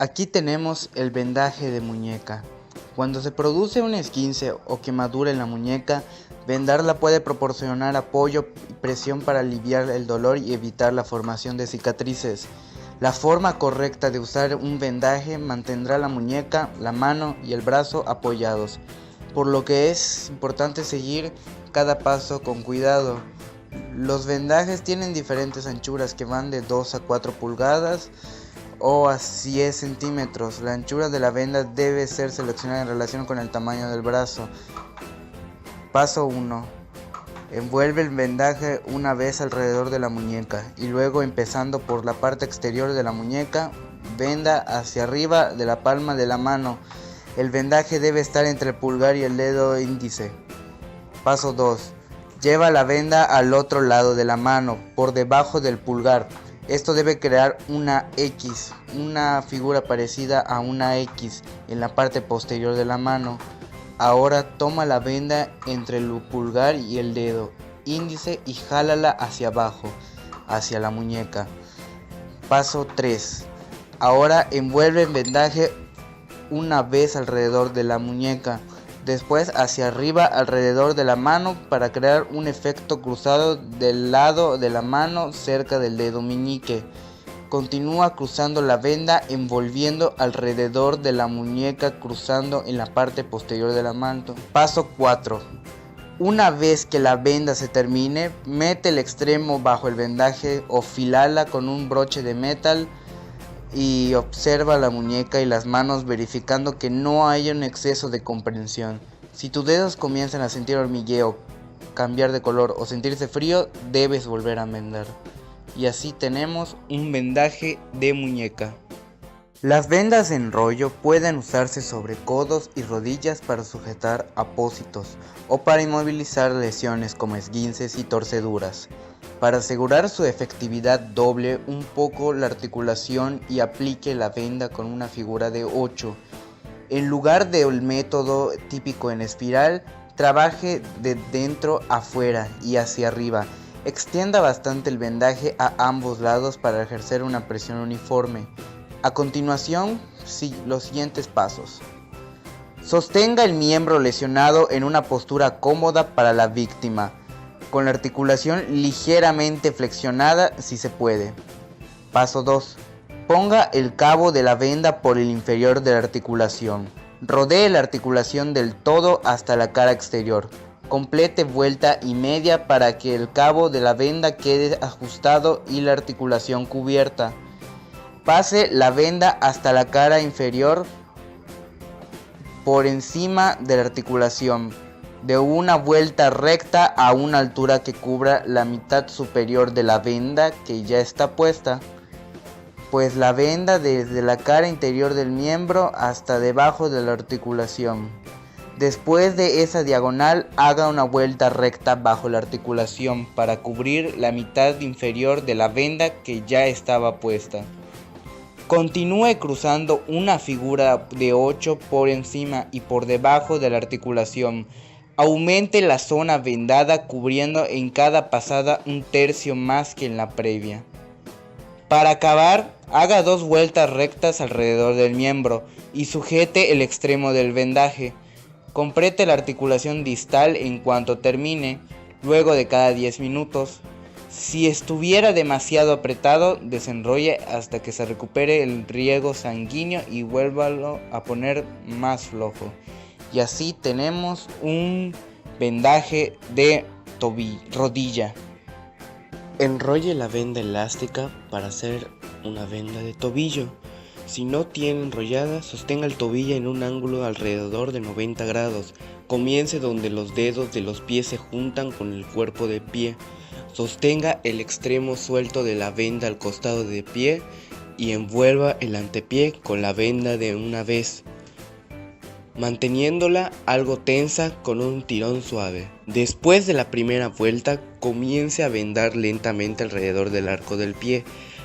Aquí tenemos el vendaje de muñeca. Cuando se produce un esguince o quemadura en la muñeca, vendarla puede proporcionar apoyo y presión para aliviar el dolor y evitar la formación de cicatrices. La forma correcta de usar un vendaje mantendrá la muñeca, la mano y el brazo apoyados, por lo que es importante seguir cada paso con cuidado. Los vendajes tienen diferentes anchuras que van de 2 a 4 pulgadas o a 10 centímetros. La anchura de la venda debe ser seleccionada en relación con el tamaño del brazo. Paso 1. Envuelve el vendaje una vez alrededor de la muñeca y luego, empezando por la parte exterior de la muñeca, venda hacia arriba de la palma de la mano. El vendaje debe estar entre el pulgar y el dedo índice. Paso 2. Lleva la venda al otro lado de la mano, por debajo del pulgar. Esto debe crear una X, una figura parecida a una X en la parte posterior de la mano. Ahora toma la venda entre el pulgar y el dedo índice y jálala hacia abajo, hacia la muñeca. Paso 3. Ahora envuelve el vendaje una vez alrededor de la muñeca, después hacia arriba alrededor de la mano para crear un efecto cruzado del lado de la mano cerca del dedo meñique. Continúa cruzando la venda, envolviendo alrededor de la muñeca, cruzando en la parte posterior de la mano. Paso 4. Una vez que la venda se termine, mete el extremo bajo el vendaje o filala con un broche de metal y observa la muñeca y las manos, verificando que no haya un exceso de comprensión. Si tus dedos comienzan a sentir hormigueo, cambiar de color o sentirse frío, debes volver a vendar. Y así tenemos un vendaje de muñeca. Las vendas en rollo pueden usarse sobre codos y rodillas para sujetar apósitos o para inmovilizar lesiones como esguinces y torceduras. Para asegurar su efectividad, doble un poco la articulación y aplique la venda con una figura de 8. En lugar del método típico en espiral, trabaje de dentro a afuera y hacia arriba. Extienda bastante el vendaje a ambos lados para ejercer una presión uniforme. A continuación, los siguientes pasos. Sostenga el miembro lesionado en una postura cómoda para la víctima, con la articulación ligeramente flexionada si se puede. Paso 2. Ponga el cabo de la venda por el inferior de la articulación. Rodee la articulación del todo hasta la cara exterior. Complete vuelta y media para que el cabo de la venda quede ajustado y la articulación cubierta. Pase la venda hasta la cara inferior por encima de la articulación, de una vuelta recta a una altura que cubra la mitad superior de la venda que ya está puesta, pues la venda desde la cara interior del miembro hasta debajo de la articulación. Después de esa diagonal, haga una vuelta recta bajo la articulación para cubrir la mitad inferior de la venda que ya estaba puesta. Continúe cruzando una figura de 8 por encima y por debajo de la articulación. Aumente la zona vendada, cubriendo en cada pasada un tercio más que en la previa. Para acabar, haga 2 vueltas rectas alrededor del miembro y sujete el extremo del vendaje. Complete la articulación distal en cuanto termine, luego de cada 10 minutos. Si estuviera demasiado apretado, desenrolle hasta que se recupere el riego sanguíneo y vuélvalo a poner más flojo. Y así tenemos un vendaje de rodilla. Enrolle la venda elástica para hacer una venda de tobillo. Si no tiene enrollada, sostenga el tobillo en un ángulo alrededor de 90 grados. Comience donde los dedos de los pies se juntan con el cuerpo de pie. Sostenga el extremo suelto de la venda al costado de pie y envuelva el antepié con la venda de una vez, manteniéndola algo tensa con un tirón suave. Después de la primera vuelta, comience a vendar lentamente alrededor del arco del pie.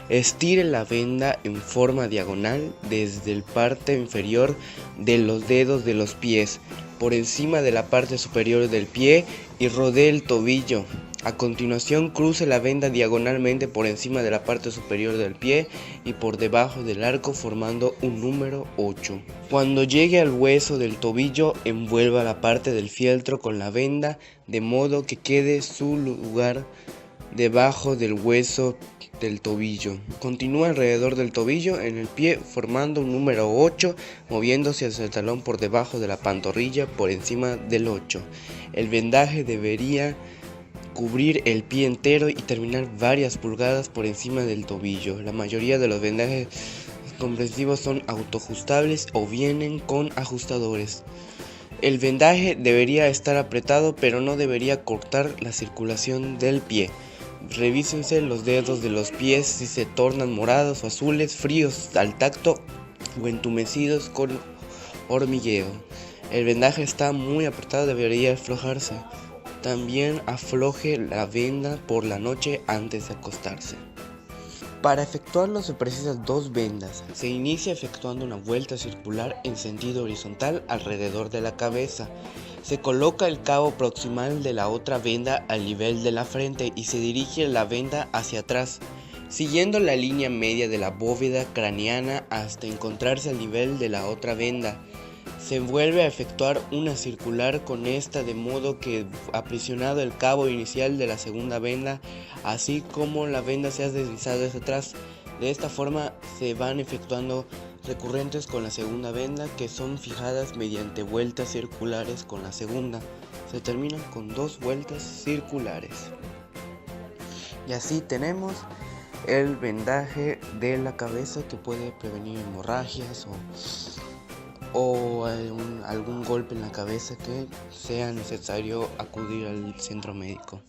Estire la venda en forma diagonal desde la parte inferior de los dedos de los pies por encima de la parte superior del pie y rodee el tobillo A continuación, cruce la venda diagonalmente por encima de la parte superior del pie y por debajo del arco, formando un número 8. Cuando llegue al hueso del tobillo, envuelva la parte del fieltro con la venda de modo que quede su lugar debajo del hueso del tobillo. Continúa alrededor del tobillo en el pie formando un número 8, moviéndose hacia el talón por debajo de la pantorrilla por encima del 8. El vendaje debería cubrir el pie entero y terminar varias pulgadas por encima del tobillo. La mayoría de los vendajes comprensivos son autoajustables o vienen con ajustadores. El vendaje debería estar apretado, pero no debería cortar la circulación del pie. Revísense los dedos de los pies si se tornan morados o azules, fríos al tacto o entumecidos con hormigueo. El vendaje está muy apretado, debería aflojarse. También afloje la venda por la noche antes de acostarse. Para efectuarlo se precisan 2 vendas. Se inicia efectuando una vuelta circular en sentido horizontal alrededor de la cabeza. Se coloca el cabo proximal de la otra venda al nivel de la frente y se dirige la venda hacia atrás, siguiendo la línea media de la bóveda craneana hasta encontrarse al nivel de la otra venda. Se vuelve a efectuar una circular con esta de modo que aprisionado el cabo inicial de la segunda venda, así como la venda se ha deslizado hacia atrás. De esta forma se van efectuando recurrentes con la segunda venda, que son fijadas mediante vueltas circulares con la segunda. Se terminan con 2 vueltas circulares. Y así tenemos el vendaje de la cabeza que puede prevenir hemorragias o algún golpe en la cabeza que sea necesario acudir al centro médico.